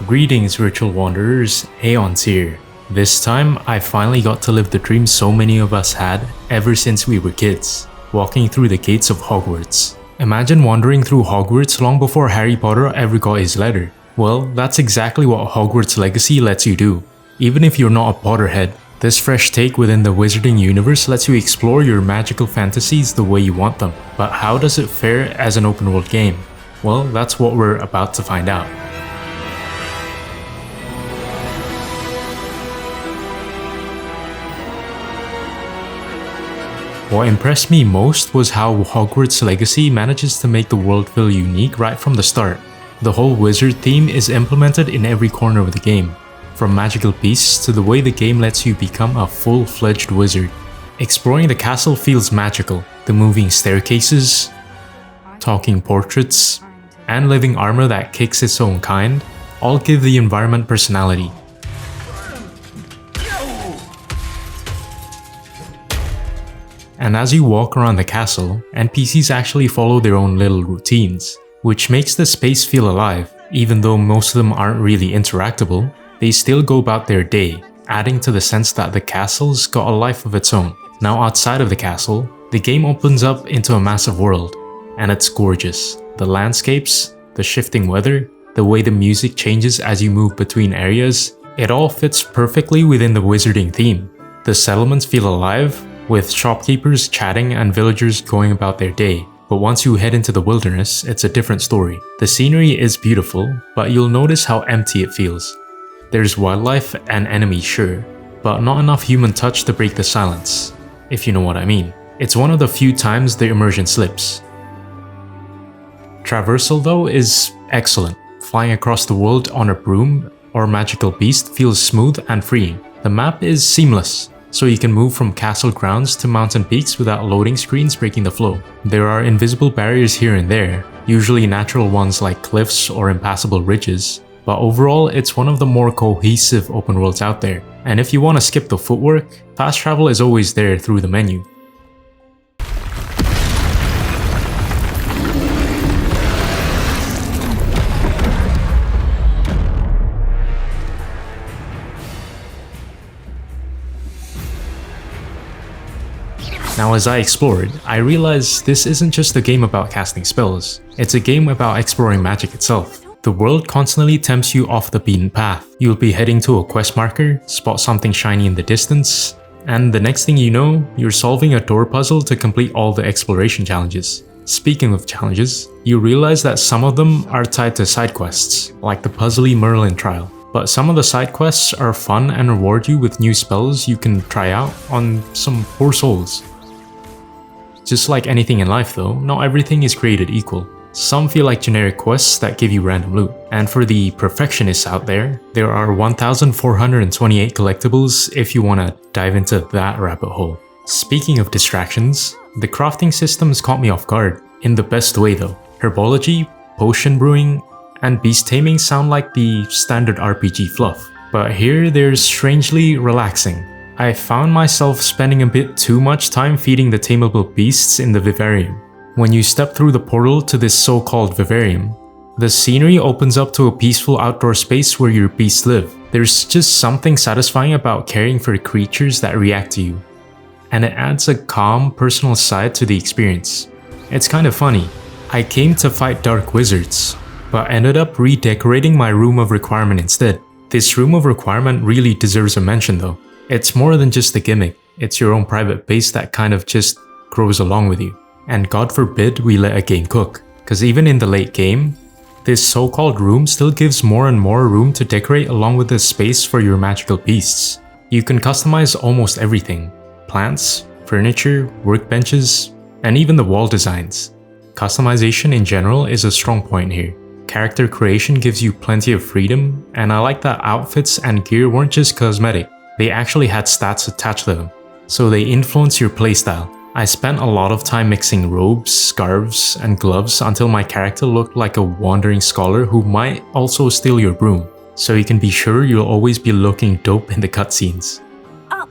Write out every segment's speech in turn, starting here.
Greetings virtual wanderers, Aeon's here. This time, I finally got to live the dream so many of us had ever since we were kids, walking through the gates of Hogwarts. Imagine wandering through Hogwarts long before Harry Potter ever got his letter. Well, that's exactly what Hogwarts Legacy lets you do. Even if you're not a Potterhead, this fresh take within the wizarding universe lets you explore your magical fantasies the way you want them. But how does it fare as an open world game? Well, that's what we're about to find out. What impressed me most was how Hogwarts Legacy manages to make the world feel unique right from the start. The whole wizard theme is implemented in every corner of the game, from magical beasts to the way the game lets you become a full-fledged wizard. Exploring the castle feels magical. The moving staircases, talking portraits, and living armor that kicks its own kind all give the environment personality. And as you walk around the castle, NPCs actually follow their own little routines, which makes the space feel alive. Even though most of them aren't really interactable, they still go about their day, adding to the sense that the castle's got a life of its own. Now outside of the castle, the game opens up into a massive world, and it's gorgeous. The landscapes, the shifting weather, the way the music changes as you move between areas, it all fits perfectly within the wizarding theme. The settlements feel alive, with shopkeepers chatting and villagers going about their day. But once you head into the wilderness, it's a different story. The scenery is beautiful, but you'll notice how empty it feels. There's wildlife and enemies, sure, but not enough human touch to break the silence, if you know what I mean. It's one of the few times the immersion slips. Traversal though is excellent. Flying across the world on a broom or magical beast feels smooth and freeing. The map is seamless, so you can move from castle grounds to mountain peaks without loading screens breaking the flow. There are invisible barriers here and there, usually natural ones like cliffs or impassable ridges, but overall it's one of the more cohesive open worlds out there. And if you want to skip the footwork, fast travel is always there through the menu. Now as I explored, I realized this isn't just a game about casting spells, it's a game about exploring magic itself. The world constantly tempts you off the beaten path. You'll be heading to a quest marker, spot something shiny in the distance, and the next thing you know, you're solving a door puzzle to complete all the exploration challenges. Speaking of challenges, you realize that some of them are tied to side quests, like the puzzly Merlin trial. But some of the side quests are fun and reward you with new spells you can try out on some poor souls. Just like anything in life though, not everything is created equal. Some feel like generic quests that give you random loot. And for the perfectionists out there, there are 1,428 collectibles if you want to dive into that rabbit hole. Speaking of distractions, the crafting systems caught me off guard, in the best way though. Herbology, potion brewing, and beast taming sound like the standard RPG fluff. But here they're strangely relaxing. I found myself spending a bit too much time feeding the tameable beasts in the vivarium. When you step through the portal to this so-called vivarium, the scenery opens up to a peaceful outdoor space where your beasts live. There's just something satisfying about caring for creatures that react to you, and it adds a calm, personal side to the experience. It's kind of funny. I came to fight dark wizards, but ended up redecorating my room of requirement instead. This room of requirement really deserves a mention though. It's more than just a gimmick, it's your own private base that kind of just grows along with you. And God forbid we let a game cook, cause even in the late game, this so-called room still gives more and more room to decorate along with the space for your magical beasts. You can customize almost everything: plants, furniture, workbenches, and even the wall designs. Customization in general is a strong point here. Character creation gives you plenty of freedom, and I like that outfits and gear weren't just cosmetic. They actually had stats attached to them, so they influence your playstyle. I spent a lot of time mixing robes, scarves, and gloves until my character looked like a wandering scholar who might also steal your broom, so you can be sure you'll always be looking dope in the cutscenes. Up.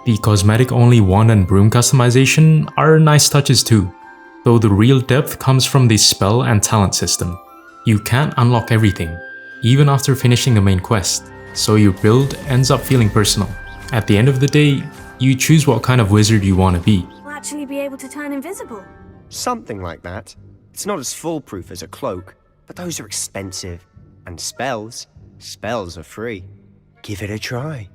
The cosmetic-only wand and broom customization are nice touches too, though the real depth comes from the spell and talent system. You can't unlock everything, even after finishing the main quest, so your build ends up feeling personal. At the end of the day, you choose what kind of wizard you want to be. We'll actually be able to turn invisible. Something like that. It's not as foolproof as a cloak, but those are expensive. And spells are free. Give it a try.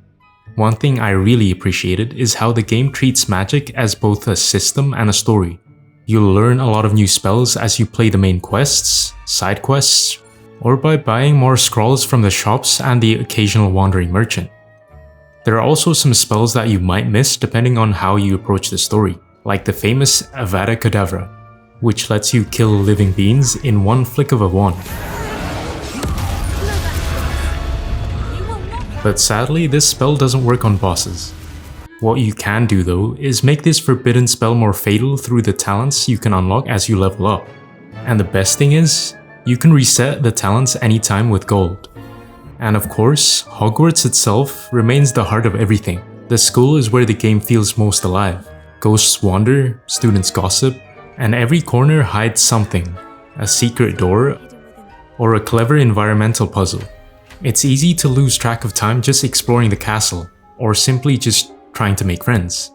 One thing I really appreciated is how the game treats magic as both a system and a story. You'll learn a lot of new spells as you play the main quests, side quests, or by buying more scrolls from the shops and the occasional wandering merchant. There are also some spells that you might miss depending on how you approach the story, like the famous Avada Kedavra, which lets you kill living beings in one flick of a wand. But sadly, this spell doesn't work on bosses. What you can do though is make this forbidden spell more fatal through the talents you can unlock as you level up. And the best thing is, you can reset the talents anytime with gold. And of course, Hogwarts itself remains the heart of everything. The school is where the game feels most alive. Ghosts wander, students gossip, and every corner hides something, a secret door, or a clever environmental puzzle. It's easy to lose track of time just exploring the castle, or simply just trying to make friends.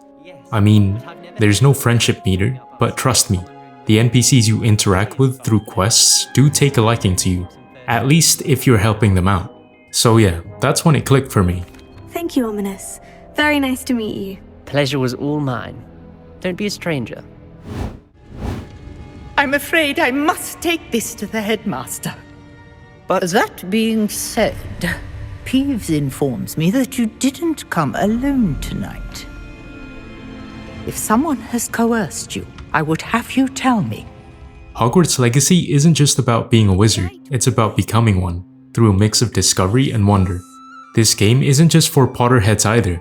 I mean, there's no friendship meter, but trust me, the NPCs you interact with through quests do take a liking to you, at least if you're helping them out. So yeah, that's when it clicked for me. Thank you, Ominous. Very nice to meet you. Pleasure was all mine. Don't be a stranger. I'm afraid I must take this to the headmaster. But That being said, Peeves informs me that you didn't come alone tonight. If someone has coerced you, I would have you tell me. Hogwarts Legacy isn't just about being a wizard, it's about becoming one, through a mix of discovery and wonder. This game isn't just for Potterheads either,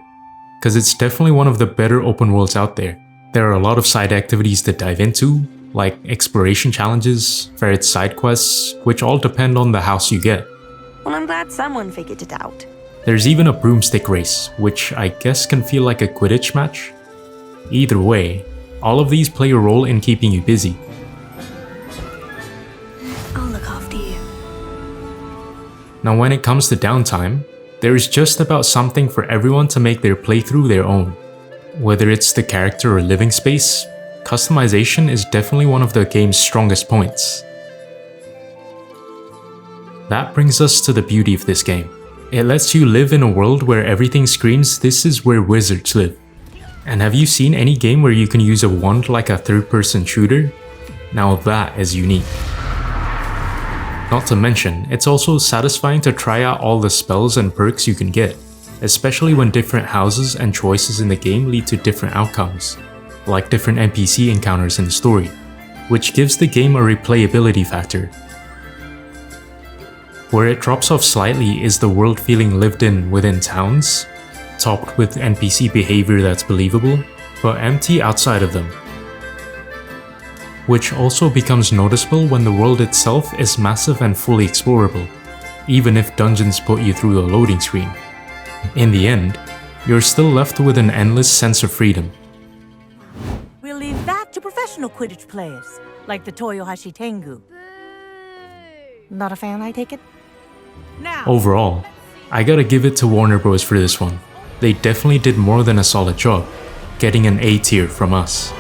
because it's definitely one of the better open worlds out there. There are a lot of side activities to dive into, like exploration challenges, varied side quests, which all depend on the house you get. Well, I'm glad someone figured it out. There's even a broomstick race, which I guess can feel like a Quidditch match. Either way, all of these play a role in keeping you busy. I'll look after you. Now when it comes to downtime, there is just about something for everyone to make their playthrough their own. Whether it's the character or living space, customization is definitely one of the game's strongest points. That brings us to the beauty of this game. It lets you live in a world where everything screams, "This is where wizards live." And have you seen any game where you can use a wand like a third-person shooter? Now that is unique. Not to mention, it's also satisfying to try out all the spells and perks you can get, especially when different houses and choices in the game lead to different outcomes, like different NPC encounters in the story, which gives the game a replayability factor. Where it drops off slightly is the world feeling lived in within towns, topped with NPC behavior that's believable, but empty outside of them. Which also becomes noticeable when the world itself is massive and fully explorable, even if dungeons put you through a loading screen. In the end, you're still left with an endless sense of freedom. We'll leave that to professional Quidditch players, like the Toyohashi Tengu. Not a fan, I take it? Now, Overall, I gotta give it to Warner Bros for this one. They definitely did more than a solid job, getting an A tier from us.